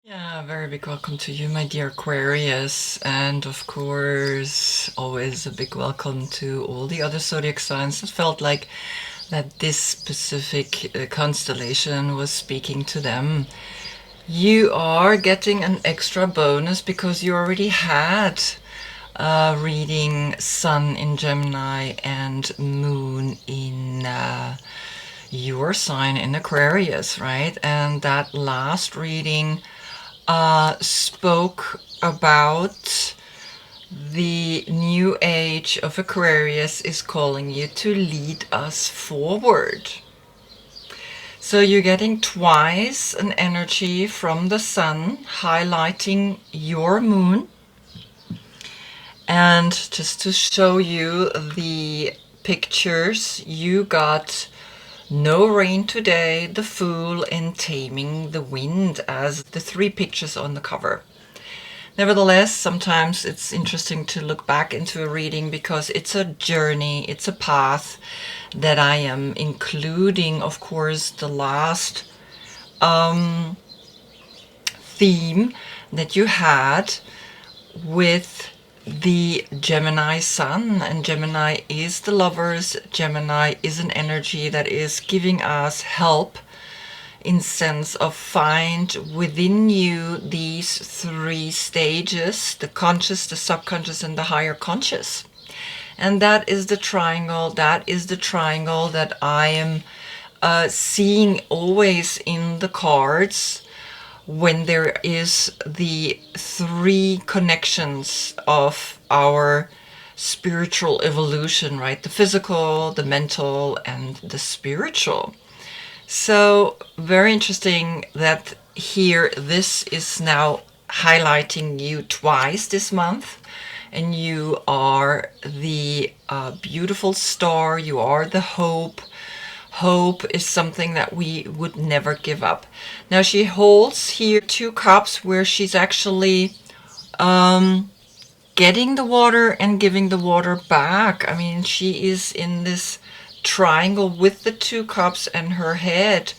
Yeah, very big welcome to you, my dear Aquarius. And of course, always a big welcome to all the other zodiac signs. It felt like that this specific constellation was speaking to them. You are getting an extra bonus because you already had reading Sun in Gemini and Moon in your sign in Aquarius, right? And that last reading spoke about the new age of Aquarius is calling you to lead us forward. So you're getting twice an energy from the sun highlighting your moon. And just to show you the pictures, you got No Rain Today, The Fool, and Taming the Wind as the three pictures on the cover. Nevertheless, sometimes it's interesting to look back into a reading because it's a journey, it's a path that I am including, of course, the last theme that you had with the Gemini sun, and Gemini is the lovers. Gemini is an energy that is giving us help in sense of find within you these three stages: the conscious, the subconscious, and the higher conscious. And that is the triangle. That is the triangle that I am seeing always in the cards when there is the three connections of our spiritual evolution, right? The physical, the mental, and the spiritual. So very interesting that here this is now highlighting you twice this month, and you are the beautiful star, you are the hope. Hope is something that we would never give up. Now she holds here two cups where she's actually getting the water and giving the water back. I mean, she is in this triangle with the two cups and her head,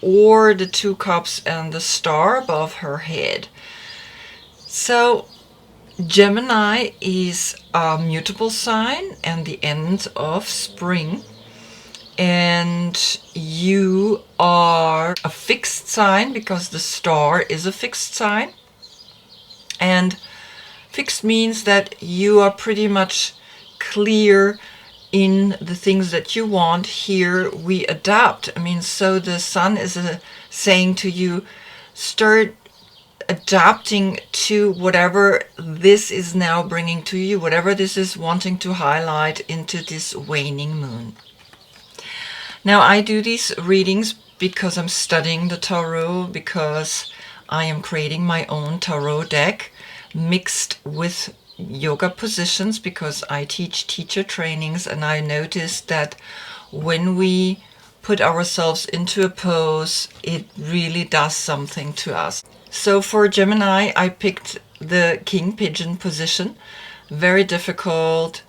or the two cups and the star above her head. So Gemini is a mutable sign and the end of spring. And you are a fixed sign because the star is a fixed sign. And fixed means that you are pretty much clear in the things that you want. Here we adapt. I mean, so the sun is saying to you, start adapting to whatever this is now bringing to you, whatever this is wanting to highlight into this waning moon. Now, I do these readings because I'm studying the tarot, because I am creating my own tarot deck mixed with yoga positions, because I teach teacher trainings, and I noticed that when we put ourselves into a pose, it really does something to us. So for Gemini, I picked the king pigeon position. Very difficult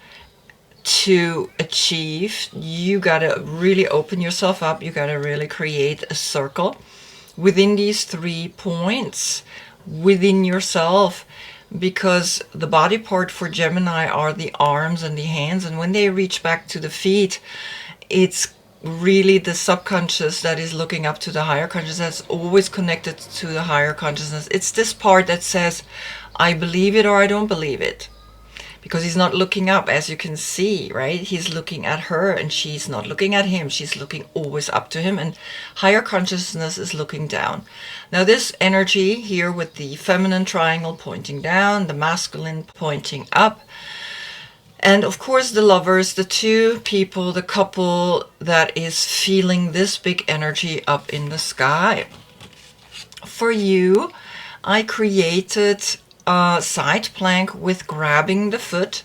to achieve. You gotta really open yourself up. You gotta really create a circle within these 3 points within yourself, because the body part for Gemini are the arms and the hands, and when they reach back to the feet, it's really the subconscious that is looking up to the higher consciousness, that's always connected to the higher consciousness. It's this part that says, I believe it or I don't believe it. Because he's not looking up, as you can see, right? He's looking at her and she's not looking at him. She's looking always up to him, and higher consciousness is looking down. Now this energy here with the feminine triangle pointing down, the masculine pointing up, and of course the lovers, the two people, the couple that is feeling this big energy up in the sky. For you, I created a side plank with grabbing the foot,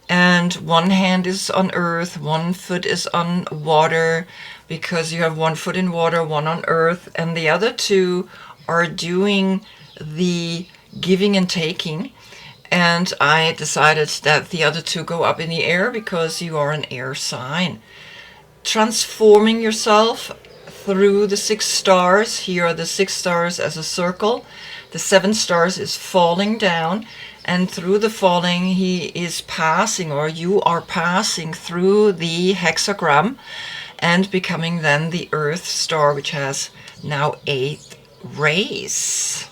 and one hand is on earth, one foot is on water, because you have one foot in water, one on earth, and the other two are doing the giving and taking. And I decided that the other two go up in the air because you are an air sign. Transforming yourself through the 6 stars. Here are the 6 stars as a circle. The 7 stars is falling down, and through the falling he is passing, or you are passing through the hexagram and becoming then the Earth star, which has now 8 rays.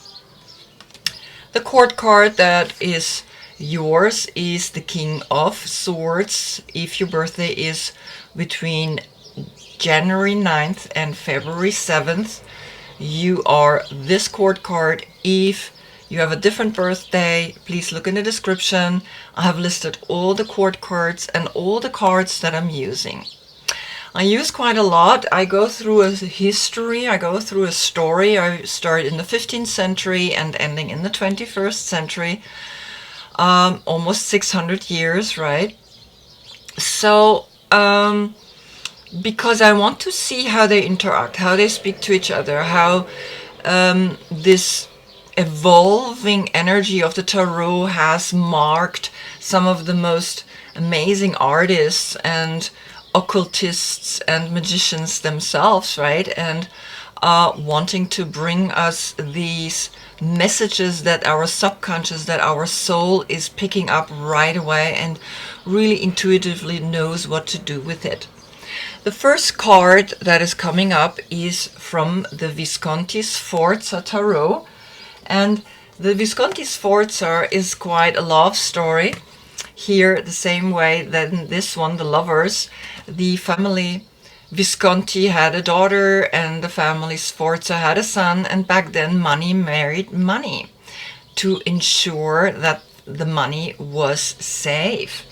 The court card that is yours is the King of Swords. If your birthday is between January 9th and February 7th, you are this court card. If you have a different birthday, please look in the description. I have listed all the court cards and all the cards that I'm using. I use quite a lot. I go through a history, I go through a story. I started in the 15th century and ending in the 21st century. Almost 600 years, right? So, because I want to see how they interact, how they speak to each other, how this evolving energy of the tarot has marked some of the most amazing artists and occultists and magicians themselves, right? And wanting to bring us these messages that our subconscious, that our soul is picking up right away and really intuitively knows what to do with it. The first card that is coming up is from the Visconti Sforza Tarot, and the Visconti Sforza is quite a love story. Here, the same way that in this one, The Lovers, the family Visconti had a daughter and the family Sforza had a son, and back then money married money to ensure that the money was safe.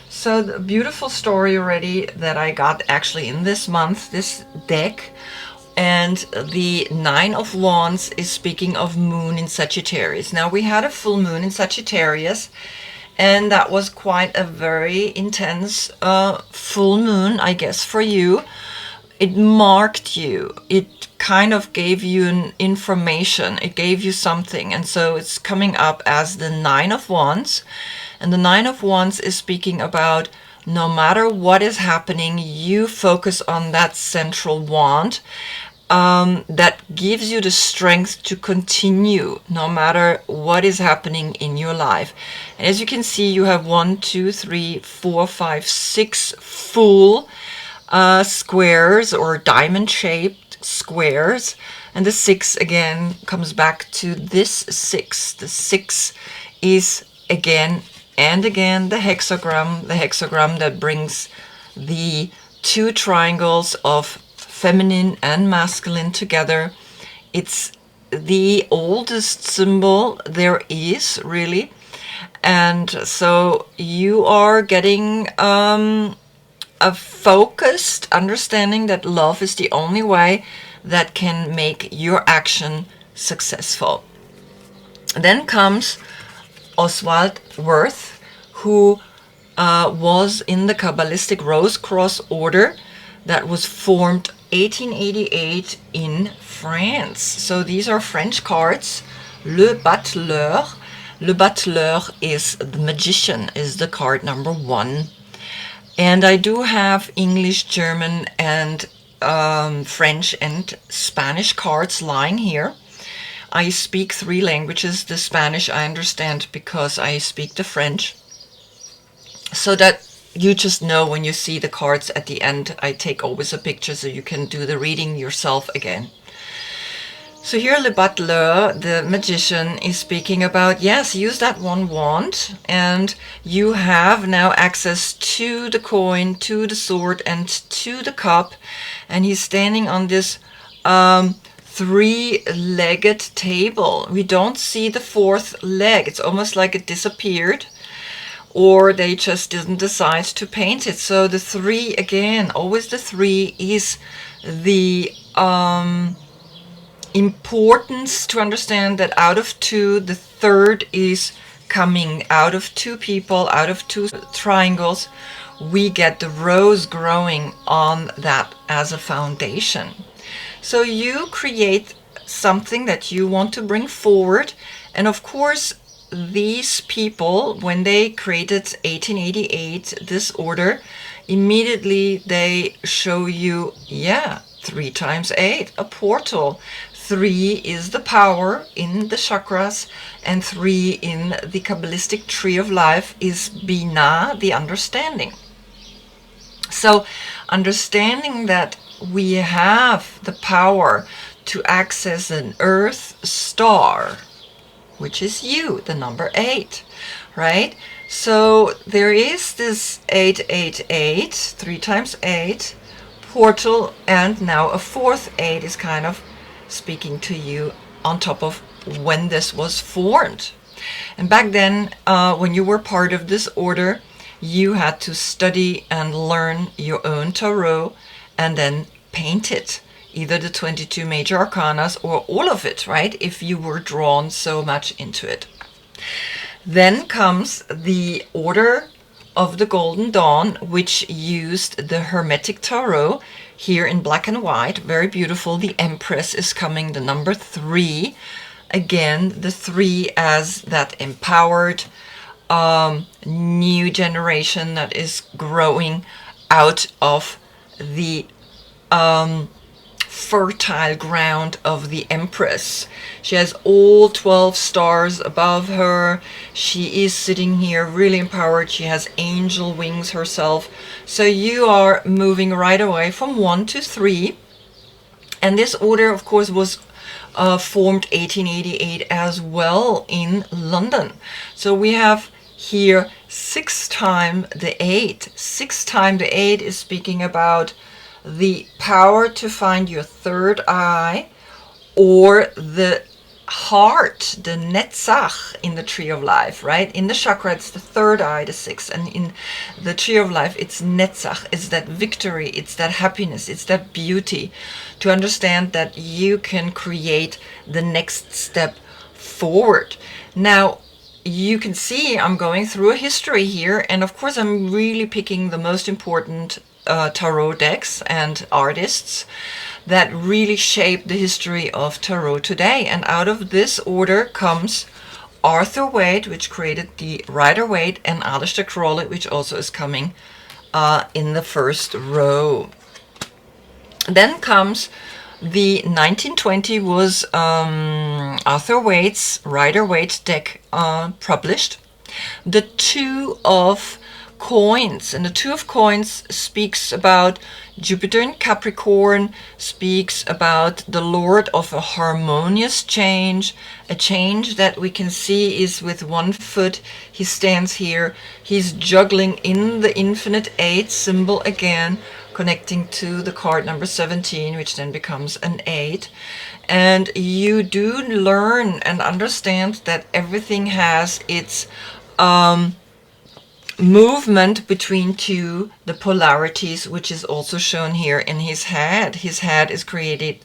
So the beautiful story already that I got actually in this month, this deck. And the 9 of Wands is speaking of moon in Sagittarius. Now we had a full moon in Sagittarius, and that was quite a very intense full moon, I guess, for you. It marked you. It kind of gave you an information. It gave you something. And so it's coming up as the 9 of Wands. And the 9 of Wands is speaking about no matter what is happening, you focus on that central wand that gives you the strength to continue no matter what is happening in your life. And as you can see, you have 1, 2, 3, 4, 5, 6 full squares or diamond-shaped squares. And the 6 again comes back to this 6. The 6 is again and again the hexagram that brings the 2 triangles of feminine and masculine together. It's the oldest symbol there is, really. And so you are getting a focused understanding that love is the only way that can make your action successful. Then comes Oswald Wirth, who was in the Kabbalistic Rose Cross order that was formed 1888 in France. So these are French cards. Le Battleur. Le Battleur is the magician, is the card number 1. And I do have English, German, and French and Spanish cards lying here. I speak 3 languages. The Spanish I understand because I speak the French. So that you just know when you see the cards at the end, I take always a picture so you can do the reading yourself again. So here Le Battleur, the magician, is speaking about, yes, use that 1 wand and you have now access to the coin, to the sword, and to the cup. And he's standing on this 3-legged table. We don't see the 4th leg. It's almost like it disappeared, or they just didn't decide to paint it. So the 3, again, always the 3 is the importance to understand that out of 2, the 3rd is coming. Out of 2 people, out of 2 triangles, we get the rose growing on that as a foundation. So you create something that you want to bring forward. And of course, these people, when they created 1888, this order, immediately they show you, yeah, 3 times 8, a portal. 3 is the power in the chakras, and 3 in the Kabbalistic tree of life is Binah, the understanding. So understanding that we have the power to access an earth star, which is you, the number 8, right? So there is this 888, 3 times 8, portal, and now a fourth 8 is kind of speaking to you on top of when this was formed. And back then, when you were part of this order, you had to study and learn your own tarot and then paint it, either the 22 major arcanas or all of it, right, if you were drawn so much into it. Then comes the Order of the Golden Dawn, which used the Hermetic Tarot here in black and white, very beautiful. The Empress is coming, the number 3, again the 3 as that empowered new generation that is growing out of the fertile ground of the Empress. She has all 12 stars above her. She is sitting here really empowered. She has angel wings herself. So you are moving right away from 1 to 3. And this order, of course, was formed 1888 as well in London. So we have here 6 times the 8. 6 times the 8 is speaking about the power to find your third eye, or the heart, the Netzach in the tree of life, right? In the chakra, it's the third eye, the 6, and in the tree of life, it's Netzach. It's that victory, it's that happiness, it's that beauty. To understand that you can create the next step forward. Now, you can see I'm going through a history here, and of course I'm really picking the most important tarot decks and artists that really shape the history of tarot today. And out of this order comes Arthur Waite, which created the Rider-Waite, and Aleister Crowley, which also is coming in the first row. Then comes the 1920 was Arthur Waite's Rider-Waite deck published. The Two of Coins, and the Two of Coins speaks about Jupiter in Capricorn, speaks about the Lord of a harmonious change, a change that we can see is with 1 foot. He stands here, he's juggling in the infinite 8 symbol again, connecting to the card number 17, which then becomes an 8. And you do learn and understand that everything has its movement between the polarities, which is also shown here in his head. His head is created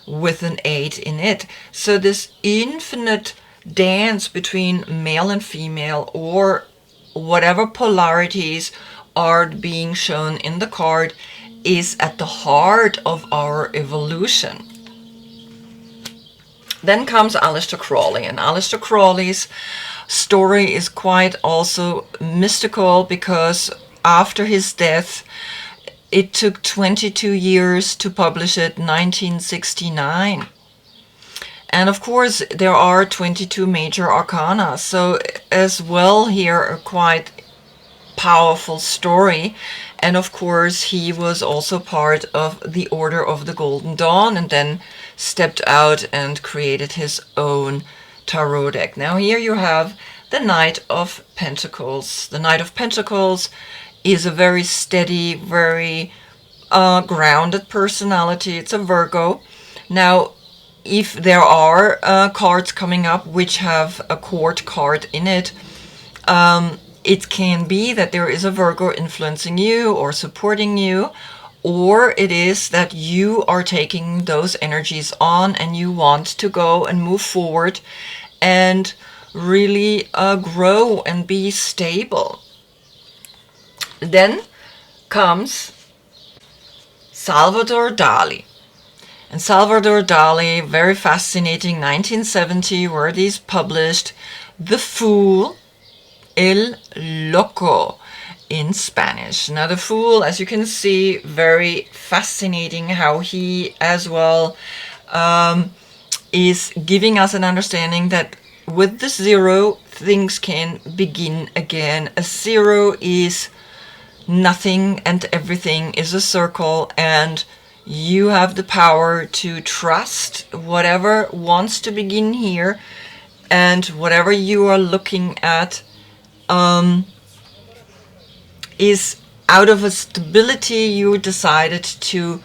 with an 8 in it. So this infinite dance between male and female, or whatever polarities are being shown in the card, is at the heart of our evolution. Then comes Aleister Crowley, and Aleister Crowley's story is quite also mystical, because after his death it took 22 years to publish it, 1969. And of course there are 22 major arcana, so as well here a quite powerful story. And of course he was also part of the Order of the Golden Dawn, and then stepped out and created his own tarot deck. Now here you have the Knight of Pentacles. The Knight of Pentacles is a very steady, very grounded personality. It's a Virgo. Now, if there are cards coming up which have a court card in it, it can be that there is a Virgo influencing you or supporting you, or it is that you are taking those energies on and you want to go and move forward and really grow and be stable. Then comes Salvador Dali. And Salvador Dali, very fascinating, 1970, where it is published. The Fool, El Loco, in Spanish. Now the Fool, as you can see, very fascinating how he as well is giving us an understanding that with the 0, things can begin again. A 0 is nothing and everything is a circle, and you have the power to trust whatever wants to begin here, and whatever you are looking at is out of a stability you decided to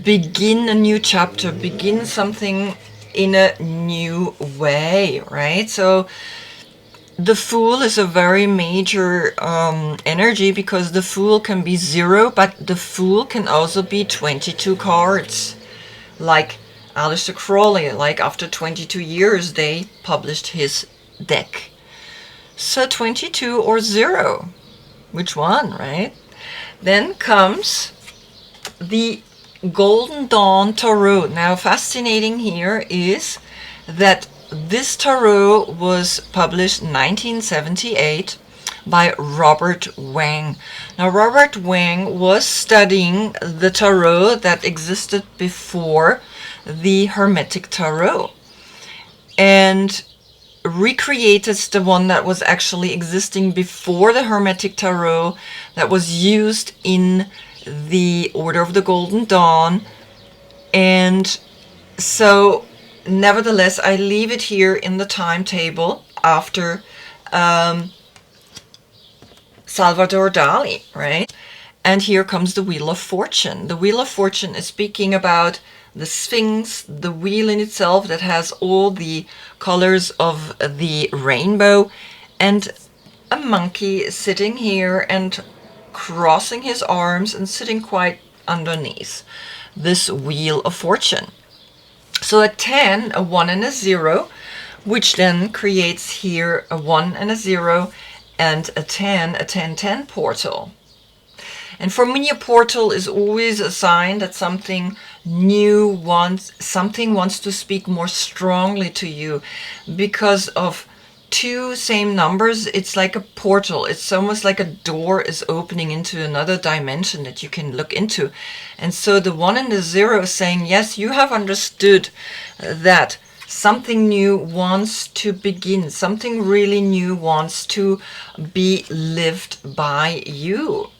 begin a new chapter, begin something in a new way, right? So the Fool is a very major energy, because the Fool can be 0, but the Fool can also be 22 cards. Like Aleister Crowley, like after 22 years they published his deck. So 22 or 0, which one, right? Then comes the Golden Dawn Tarot. Now fascinating here is that this tarot was published in 1978 by Robert Wang. Now Robert Wang was studying the tarot that existed before the Hermetic Tarot and recreated the one that was actually existing before the Hermetic Tarot, that was used in the Order of the Golden Dawn. And so nevertheless, I leave it here in the timetable after Salvador Dali, right? And here comes the Wheel of Fortune. The Wheel of Fortune is speaking about the Sphinx, the wheel in itself that has all the colors of the rainbow, and a monkey sitting here and crossing his arms and sitting quite underneath this Wheel of Fortune. So a 10, a 1 and a 0, which then creates here a 1 and a 0 and a 10, a 10-10 portal. And for me, a portal is always a sign that something new wants to speak more strongly to you. Because of 2 same numbers, it's like a portal. It's almost like a door is opening into another dimension that you can look into. And so the 1 and the 0 is saying, yes, you have understood that something new wants to begin. Something really new wants to be lived by you.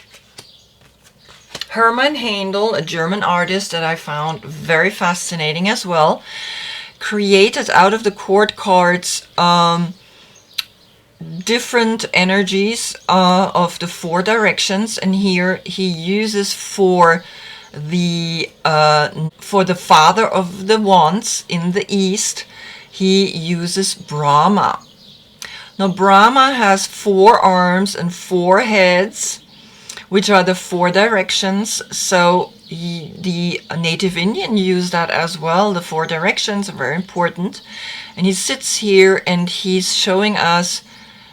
Hermann Handel, a German artist that I found very fascinating as well, created out of the court cards different energies of the 4 directions, and here he uses for the Father of the Wands in the East, he uses Brahma. Now Brahma has 4 arms and 4 heads, which are the 4 directions. So the native Indian used that as well. The 4 directions are very important. And he sits here and he's showing us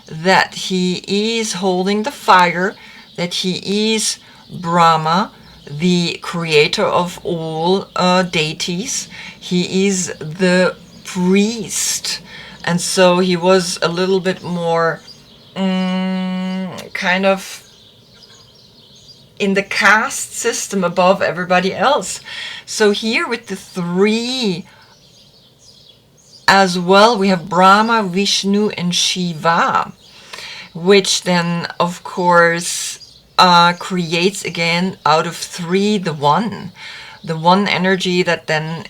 that he is holding the fire, that he is Brahma, the creator of all deities. He is the priest. And so he was a little bit more kind of in the caste system above everybody else. So here with the 3 as well, we have Brahma, Vishnu and Shiva, which then of course creates again out of 3 the one energy that then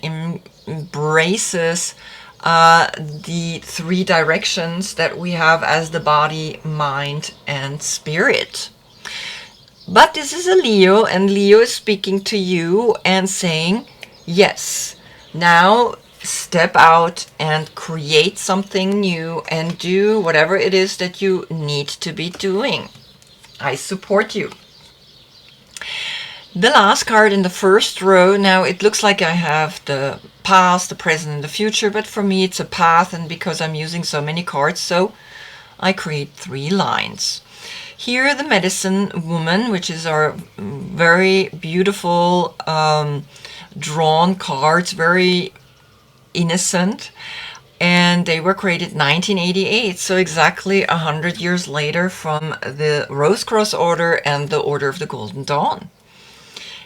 embraces the 3 directions that we have as the body, mind and spirit. But this is a Leo, and Leo is speaking to you and saying, yes, now step out and create something new and do whatever it is that you need to be doing. I support you. The last card in the first row, now it looks like I have the past, the present and the future, but for me it's a path, and because I'm using so many cards, so I create 3 lines. Here the Medicine Woman, which is our very beautiful drawn cards, very innocent. and they were created 1988, so exactly 100 years later from the Rose Cross Order and the Order of the Golden Dawn.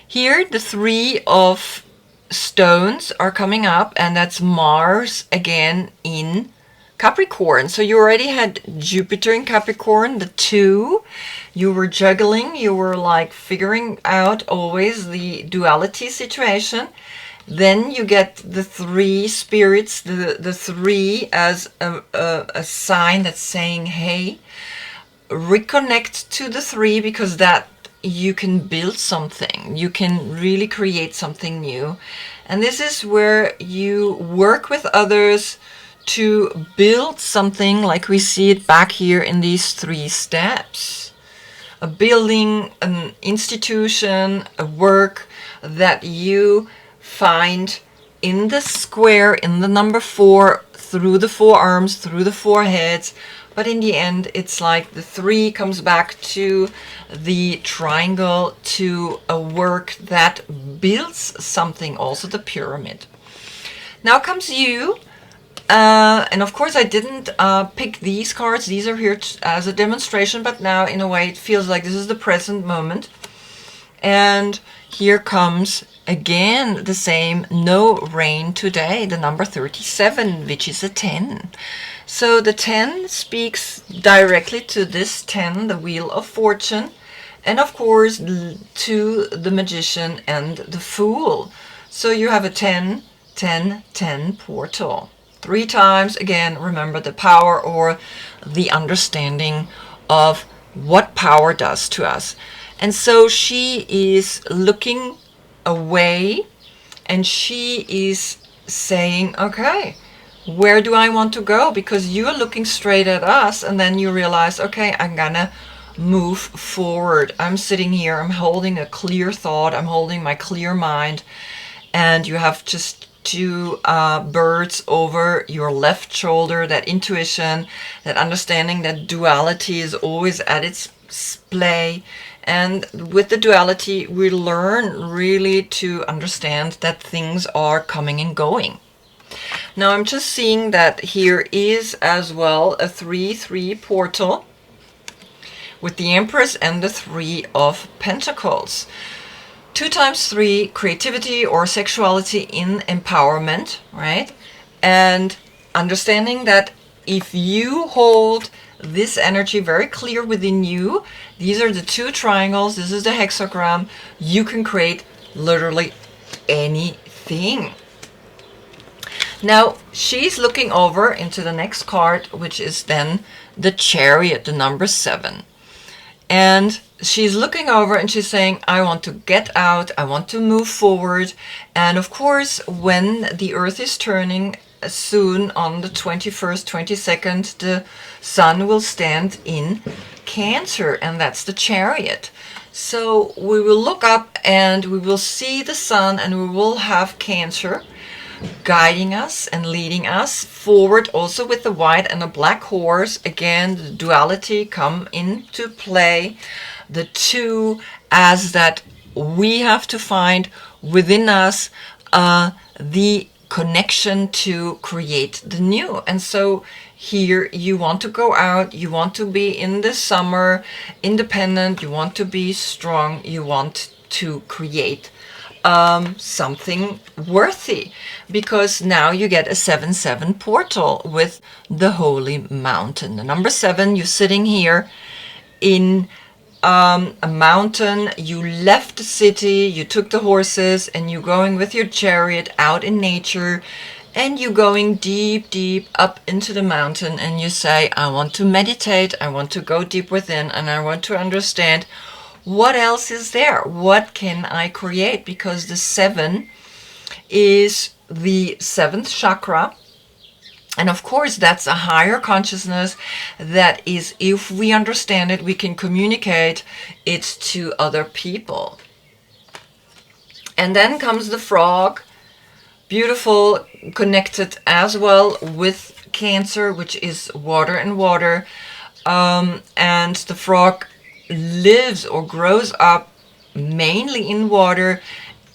Here, the three of stones are coming up, and that's Mars again in Capricorn. So you already had Jupiter in Capricorn, the 2. You were juggling, you were like figuring out always the duality situation. Then you get the 3 spirits, the 3 as a sign that's saying, hey, reconnect to the 3, because that you can build something. You can really create something new. And this is where you work with others to build something, like we see it back here in these 3 steps. A building, an institution, a work that you find in the square, in the number 4, through the 4 arms, through the 4 heads. But in the end, it's like the 3 comes back to the triangle, to a work that builds something, also the pyramid. Now comes you. And of course I didn't pick these cards. These are here as a demonstration, but now in a way it feels like this is the present moment. And here comes again the same, no rain today, the number 37, which is a 10. So the 10 speaks directly to this 10, the Wheel of Fortune, and of course to the Magician and the Fool. So you have a 10, 10, 10 portal. 3 times, again, remember the power or the understanding of what power does to us. And so she is looking away and she is saying, okay, where do I want to go? Because you're looking straight at us, and then you realize, okay, I'm gonna move forward. I'm sitting here, I'm holding a clear thought, I'm holding my clear mind, and you have just 2 birds over your left shoulder, that intuition, that understanding that duality is always at its play. And with the duality, we learn really to understand that things are coming and going. Now I'm just seeing that here is as well a 3-3 portal with the Empress and the 3 of Pentacles. 2 times 3, creativity or sexuality in empowerment, right? And understanding that if you hold this energy very clear within you, these are the 2 triangles, this is the hexagram, you can create literally anything. Now she's looking over into the next card, which is then the Chariot, the number 7. And she's looking over and she's saying, I want to get out, I want to move forward. And of course, when the Earth is turning soon on the 21st, 22nd, the Sun will stand in Cancer, and that's the Chariot. So we will look up and we will see the Sun, and we will have Cancer guiding us and leading us forward, also with the white and the black horse. Again, the duality come into play, the 2 as that we have to find within us the connection to create the new. And so here you want to go out, you want to be in the summer independent, you want to be strong, you want to create something worthy, because now you get a 7-7 portal with the Holy Mountain. The number 7, you're sitting here in a mountain, you left the city, you took the horses, and you're going with your chariot out in nature, and you're going deep, deep up into the mountain, and you say, I want to meditate, I want to go deep within, and I want to understand what else is there? What can I create? Because the 7 is the 7th chakra. And of course, that's a higher consciousness that is, if we understand it, we can communicate it to other people. And then comes the frog, beautiful, connected as well with Cancer, which is water and water. And the frog lives or grows up mainly in water,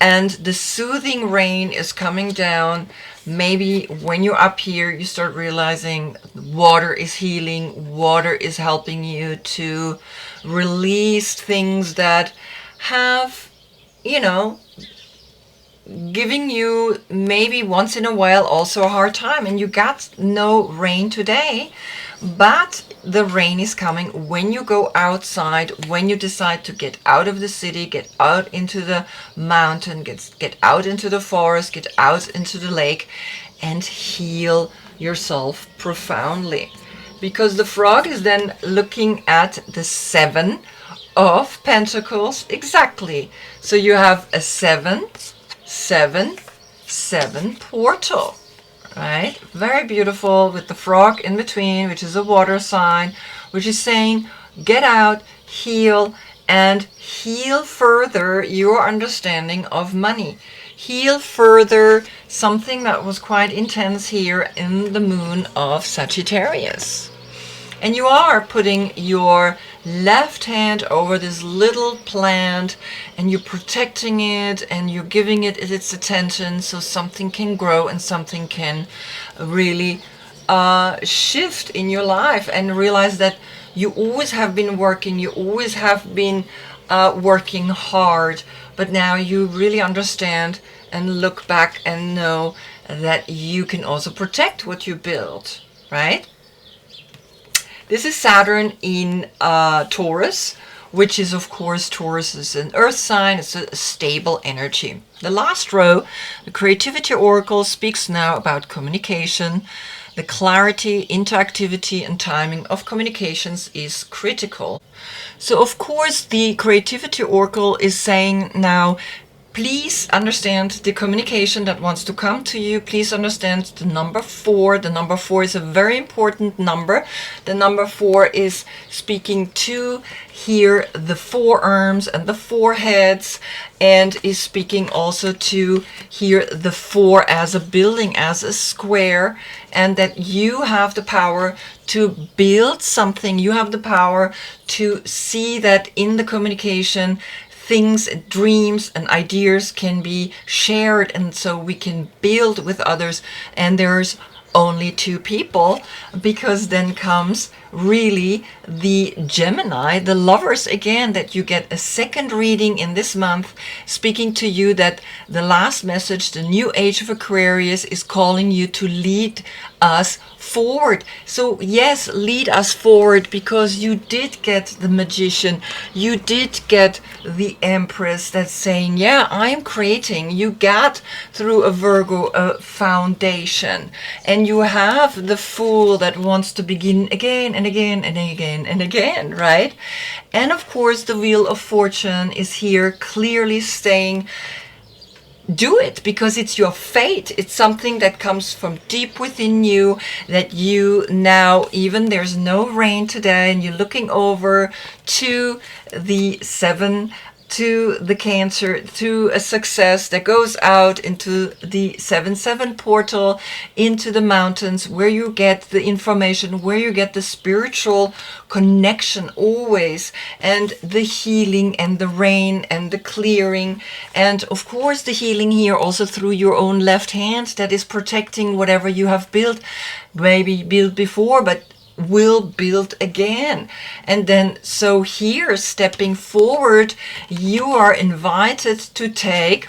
and the soothing rain is coming down. Maybe when you're up here, you start realizing water is healing, water is helping you to release things that have, you know, giving you maybe once in a while also a hard time. And you got no rain today, but the rain is coming when you go outside, when you decide to get out of the city, get out into the mountain, get out into the forest, get out into the lake, and heal yourself profoundly. Because the frog is then looking at the 7 of Pentacles. Exactly. So you have a 7, 7, 7 portal. Right? Very beautiful, with the frog in between, which is a water sign, which is saying get out, heal, and heal further your understanding of money. Heal further something that was quite intense here in the moon of Sagittarius. And you are putting your left hand over this little plant, and you're protecting it, and you're giving it its attention so something can grow and something can really shift in your life, and realize that you always have been working, you always have been working hard, but now you really understand and look back and know that you can also protect what you build, right? This is Saturn in Taurus, which is, of course, Taurus is an earth sign. It's a stable energy. The last row, the Creativity Oracle, speaks now about communication. The clarity, interactivity, and timing of communications is critical. So, of course, the Creativity Oracle is saying now, please understand the communication that wants to come to you. Please understand the number 4. The number 4 is a very important number. The number 4 is speaking to here the forearms and the foreheads, and is speaking also to here the 4 as a building, as a square, and that you have the power to build something. You have the power to see that in the communication things, dreams, and ideas can be shared, and so we can build with others. And there's only 2 people, because then comes really the Gemini, the lovers again, that you get a second reading in this month, speaking to you that the last message, the new age of Aquarius, is calling you to lead us forward. So yes, lead us forward, because you did get the Magician, you did get the Empress that's saying, yeah, I'm creating. You got through a Virgo foundation, and you have the Fool that wants to begin again and again and again and again, right? And of course the Wheel of Fortune is here, clearly saying, do it, because it's your fate. It's something that comes from deep within you, that you now, even there's no rain today, and you're looking over to the 7, to the Cancer, to a success that goes out into the 7-7 portal, into the mountains, where you get the information, where you get the spiritual connection always, and the healing, and the rain, and the clearing, and of course the healing here also through your own left hand that is protecting whatever you have built, maybe built before, but will build again. And then so here, stepping forward, you are invited to take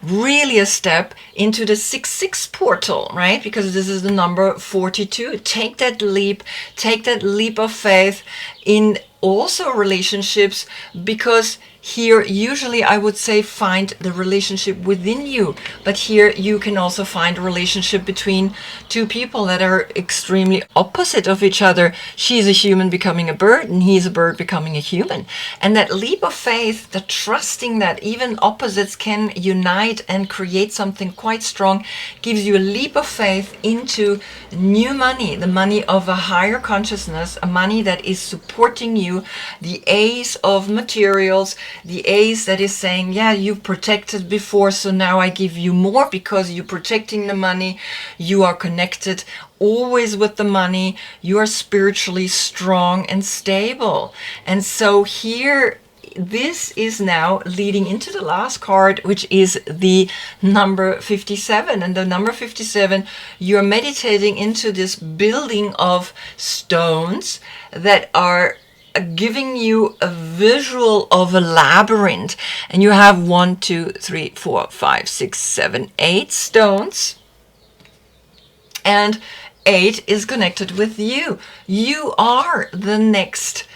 really a step into the 6-6 portal, right? Because this is the number 42. Take that leap of faith in also relationships, because here usually I would say find the relationship within you, but here you can also find a relationship between 2 people that are extremely opposite of each other. She's a human becoming a bird, and he's a bird becoming a human. And that leap of faith, the trusting that even opposites can unite and create something quite strong, gives you a leap of faith into new money, the money of a higher consciousness, a money that is supporting you, the Ace of Materials, the Ace that is saying, yeah, you've protected before, so now I give you more, because you're protecting the money, you are connected always with the money, you are spiritually strong and stable. And so here this is now leading into the last card, which is the number 57. And the number 57, you're meditating into this building of stones that are giving you a visual of a labyrinth. And you have 1, 2, 3, 4, 5, 6, 7, 8 stones. And 8 is connected with you. You are the next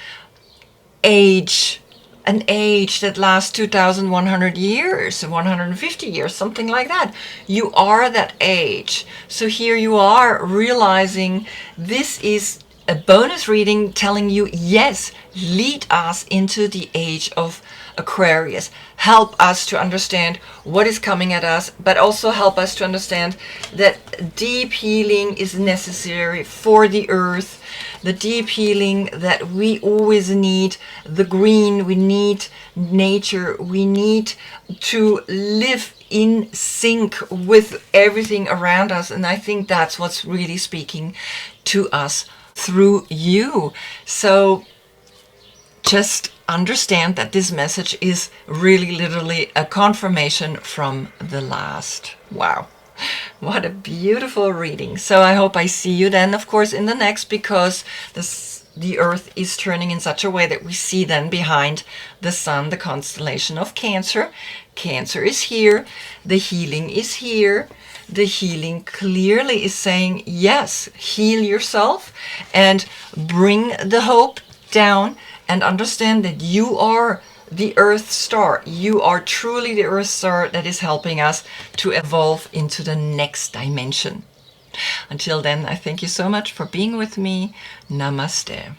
age, an age that lasts 2,100 years, 150 years, something like that. You are that age. So here you are realizing this is a bonus reading telling you, yes, lead us into the age of Aquarius. Help us to understand what is coming at us, but also help us to understand that deep healing is necessary for the earth, the deep healing that we always need, the green, we need nature, we need to live in sync with everything around us. And I think that's what's really speaking to us through you. So just understand that this message is really literally a confirmation from the last. Wow, what a beautiful reading. So I hope I see you then, of course, in the next, because the earth is turning in such a way that we see then behind the sun the constellation of Cancer. Cancer is here, the healing is here. The healing clearly is saying, yes, heal yourself and bring the hope down, and understand that you are the Earth Star. You are truly the Earth Star that is helping us to evolve into the next dimension. Until then, I thank you so much for being with me. Namaste.